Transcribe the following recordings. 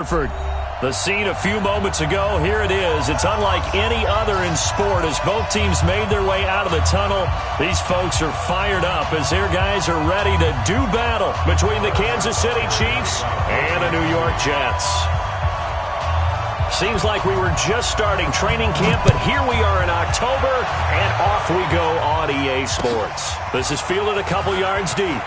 The scene a few moments ago, here it is. It's unlike any other in sport as both teams made their way out of the tunnel. These folks are fired up as their guys are ready to do battle between the Kansas City Chiefs and the New York Jets. Seems like we were just starting training camp, but here we are in October, and off we go on EA Sports. This is fielded a couple yards deep.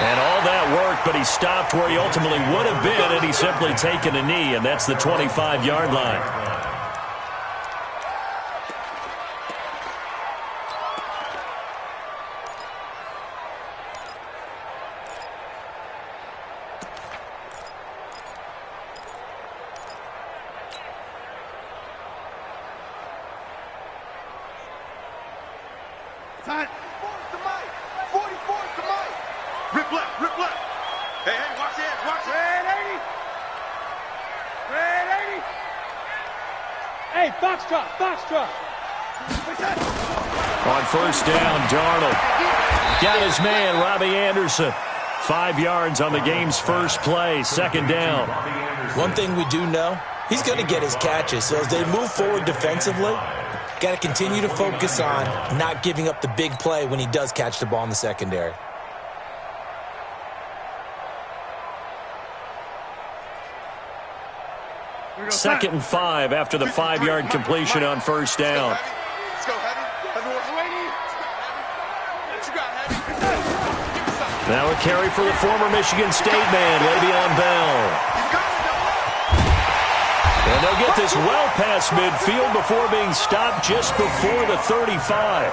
And all that work, but he stopped where he ultimately would have been had he simply taken a knee, and that's the 25-yard line. On first down, Darnold got his man, Robbie Anderson. 5 yards on the game's first play, second down. One thing we do know, he's going to get his catches. So as they move forward defensively, got to continue to focus on not giving up the big play when he does catch the ball in the secondary. Second and 5 after the 5-yard completion on first down. Now a carry for the former Michigan State man, Le'Veon Bell. And they'll get this well past midfield before being stopped just before the 35.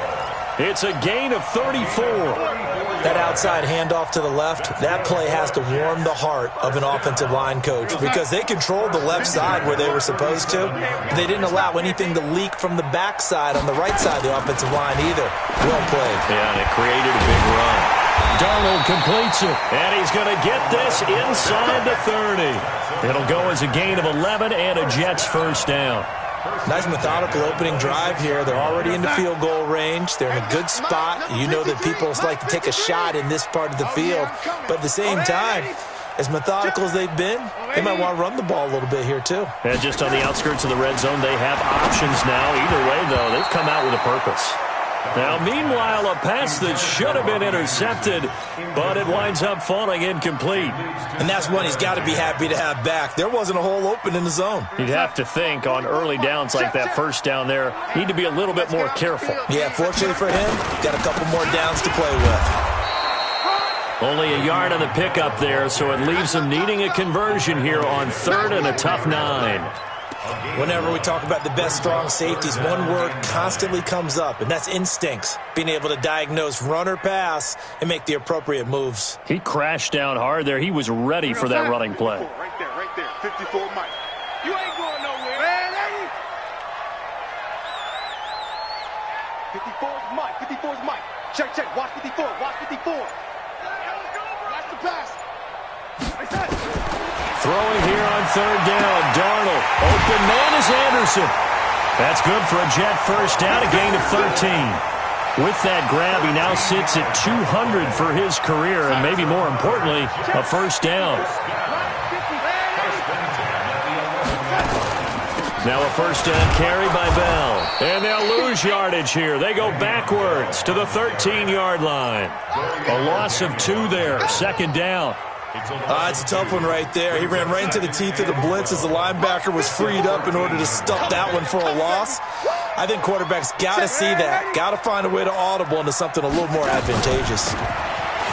It's a gain of 34. That outside handoff to the left, that play has to warm the heart of an offensive line coach because they controlled the left side where they were supposed to. They didn't allow anything to leak from the backside on the right side of the offensive line either. Well played. Yeah, and it created a big run. Darnold completes it, and he's going to get this inside the 30. It'll go as a gain of 11 and a Jets first down. Nice methodical opening drive here. They're already in the field goal range. They're in a good spot. You know that people like to take a shot in this part of the field. But at the same time, as methodical as they've been, they might want to run the ball a little bit here too. And just on the outskirts of the red zone, they have options now. Either way, though, they've come out with a purpose. Now, meanwhile, a pass that should have been intercepted, but it winds up falling incomplete. And that's one he's got to be happy to have back. There wasn't a hole open in the zone. You'd have to think on early downs like that first down there, need to be a little bit more careful. Yeah, fortunately for him, got a couple more downs to play with. Only a yard on the pickup there, so it leaves him needing a conversion here on third and a tough 9. Whenever we talk about the best strong safeties, one word constantly comes up, and that's instincts. Being able to diagnose run or pass and make the appropriate moves. He crashed down hard there. He was ready for that running play. Right there. 54 Mike. You ain't going nowhere. Man, 54 is Mike. 54 is Mike. Check. Watch 54. Watch 54. Watch the pass. Throwing here on third down, Darnold. Open man is Anderson. That's good for a Jet first down, a gain of 13. With that grab, he now sits at 200 for his career, and maybe more importantly, a first down. Now a first down carry by Bell. And they'll lose yardage here. They go backwards to the 13-yard line. A loss of 2 there, second down. It's a tough one right there. He ran right into the teeth of the blitz as the linebacker was freed up in order to stop that one for a loss. I think quarterbacks got to see that. Got to find a way to audible into something a little more advantageous.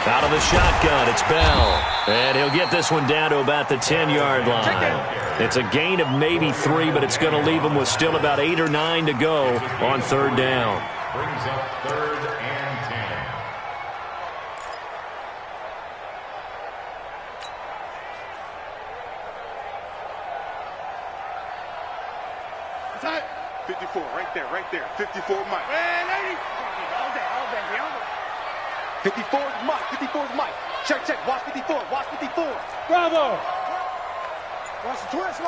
Out of the shotgun, it's Bell. And he'll get this one down to about the 10-yard line. It's a gain of maybe 3, but it's going to leave him with still about 8 or 9 to go on third down. Brings up third and 10. Tight. 54, right there. 54 Mike. Man, 80. All day. 54 is Mike. Check. Watch 54. Bravo. Watch the twist.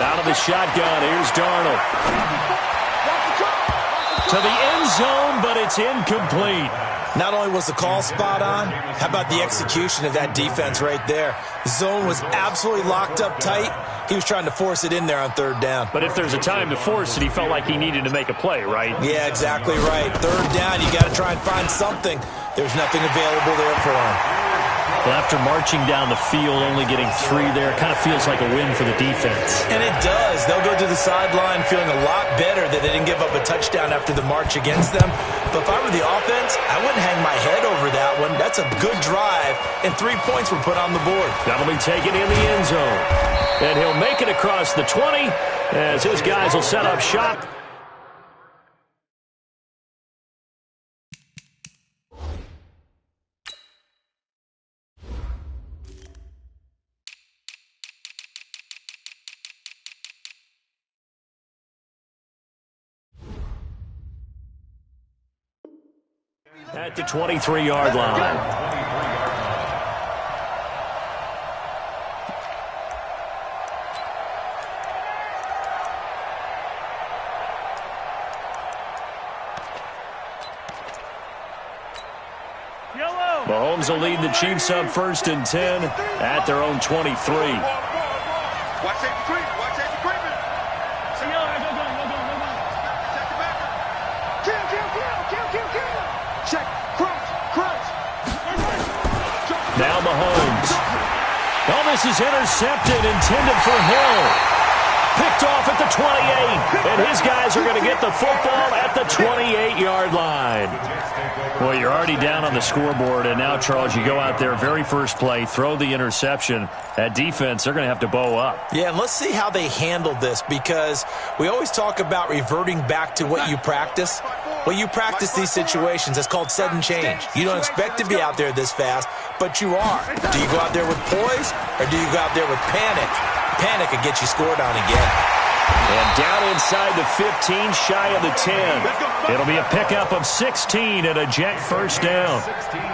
Out of the shotgun, here's Darnold. To the end zone, but it's incomplete. Not only was the call spot on, how about the execution of that defense right there? The zone was absolutely locked up tight. He was trying to force it in there on third down. But if there's a time to force it, he felt like he needed to make a play, right? Yeah, exactly right. Third down, you got to try and find something. There's nothing available there for him. Well, after marching down the field, only getting 3 there, it kind of feels like a win for the defense. And it does. They'll go to the sideline feeling a lot better that they didn't give up a touchdown after the march against them. But if I were the offense, I wouldn't hang my head over that one. That's a good drive, and 3 points were put on the board. That'll be taken in the end zone. And he'll make it across the 20 as his guys will set up shop. At the 23-yard line. Mahomes will lead the Chiefs up 1st and 10 at their own 23. Watch safety creep. Watch safety creeping. Kill. Check. Crunch. Now Mahomes. Oh, this is intercepted, intended for Hill. Picked off at the 28. And his guys are going to get the football at the 28-yard line. Well, you're already down on the scoreboard, and now, Charles, you go out there, very first play, throw the interception. That defense, they're going to have to bow up. Yeah, and let's see how they handled this, because we always talk about reverting back to what you practice. Well, you practice these situations. It's called sudden change. You don't expect to be out there this fast, but you are. Do you go out there with poise, or do you go out there with panic? Panic could get you scored on again. And down inside the 15, shy of the 10. It'll be a pickup of 16 and a Jet first down.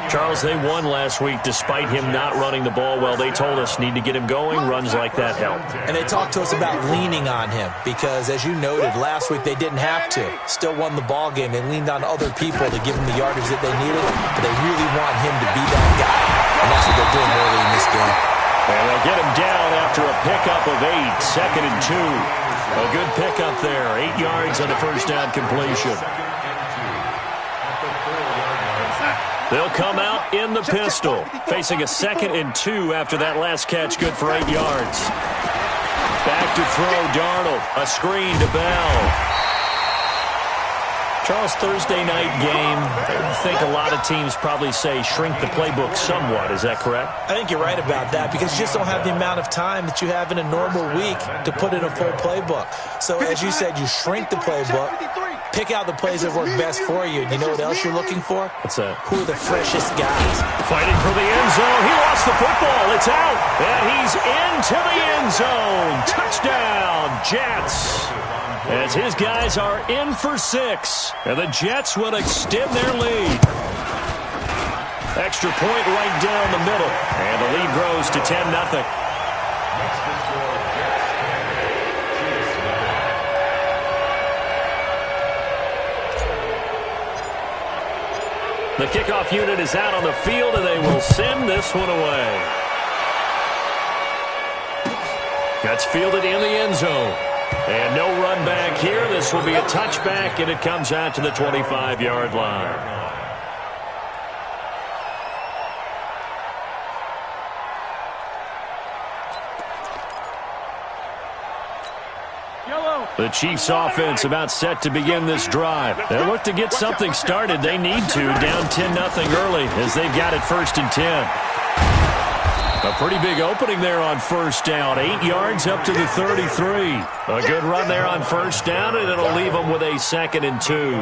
Charles, they won last week despite him not running the ball well. They told us need to get him going. Runs like that help. And they talked to us about leaning on him because, as you noted, last week they didn't have to. Still won the ball game. They leaned on other people to give them the yardage that they needed, but they really want him to be that guy. And that's what they're doing early in this game. And they'll get him down after a pickup of 8, 2nd and 2. A good pickup there, 8 yards on the first down completion. They'll come out in the pistol, facing a 2nd and 2 after that last catch, good for 8 yards. Back to throw, Darnold, a screen to Bell. Charles, Thursday night game, I think a lot of teams probably say shrink the playbook somewhat. Is that correct? I think you're right about that because you just don't have the amount of time that you have in a normal week to put in a full playbook. So, as you said, you shrink the playbook, pick out the plays that work best for you. You know what else you're looking for? What's that? Who are the freshest guys? Fighting for the end zone. He lost the football. It's out. And he's into the end zone. Touchdown, Jets. As his guys are in for 6. And the Jets will extend their lead. Extra point right down the middle. And the lead grows to 10-0. The kickoff unit is out on the field, and they will send this one away. That's fielded in the end zone. And no run back here. This will be a touchback, and it comes out to the 25-yard line. The Chiefs offense about set to begin this drive. They look to get something started. They need to, down 10-0 early as they've got it 1st and 10. A pretty big opening there on first down. 8 yards up to the 33. A good run there on first down, and it'll leave them with a 2nd and 2.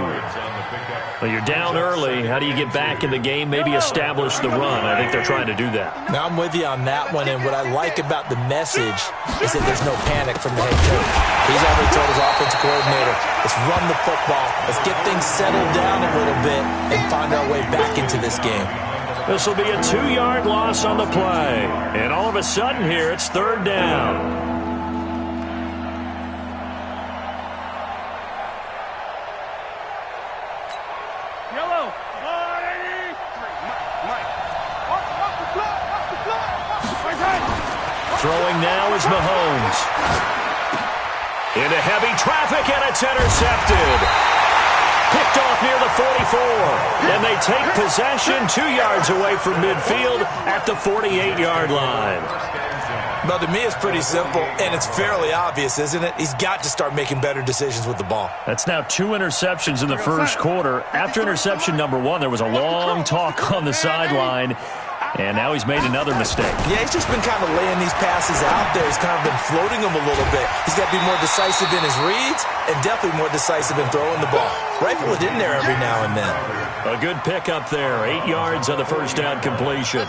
Well, you're down early. How do you get back in the game? Maybe establish the run. I think they're trying to do that. Now, I'm with you on that one, and what I like about the message is that there's no panic from the head coach. He's already told his offensive coordinator, let's run the football. Let's get things settled down a little bit and find our way back into this game. This will be a 2-yard loss on the play. And all of a sudden here, it's 3rd down. Throwing now is Mahomes. Into heavy traffic, and it's intercepted. Picked off near the 44. And they take possession 2 yards away from midfield at the 48-yard line. Well, to me, it's pretty simple, and it's fairly obvious, isn't it? He's got to start making better decisions with the ball. That's now 2 interceptions in the first quarter. After interception number 1, there was a long talk on the sideline. And now he's made another mistake. Yeah, he's just been kind of laying these passes out there. He's kind of been floating them a little bit. He's got to be more decisive in his reads and definitely more decisive in throwing the ball. Rifle it in there every now and then. A good pickup there. 8 yards on the first down completion.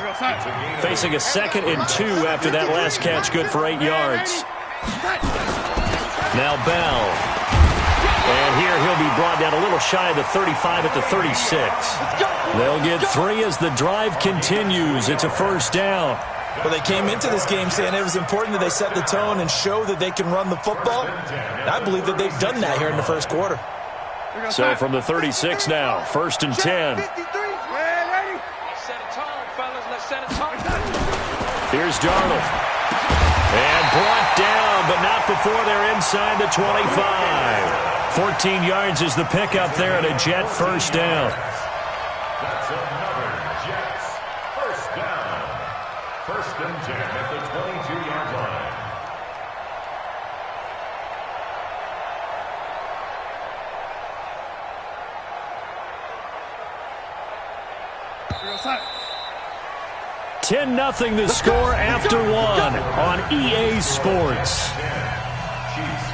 Facing a 2nd and 2 after that last catch, good for 8 yards. Now Bell. And here he'll be brought down a little shy of the 35 at the 36. They'll get 3 as the drive continues. It's a first down. Well, they came into this game saying it was important that they set the tone and show that they can run the football. And I believe that they've done that here in the first quarter. So from the 36 now, 1st and 10. Here's Darnold. And brought down, but not before they're inside the 25. 14 yards is the pickup there and a Jet first down. That's another Jets first down. 1st and 10 at the 22-yard line. Outside. 10-0 the score after 1 on EA Sports. Chiefs.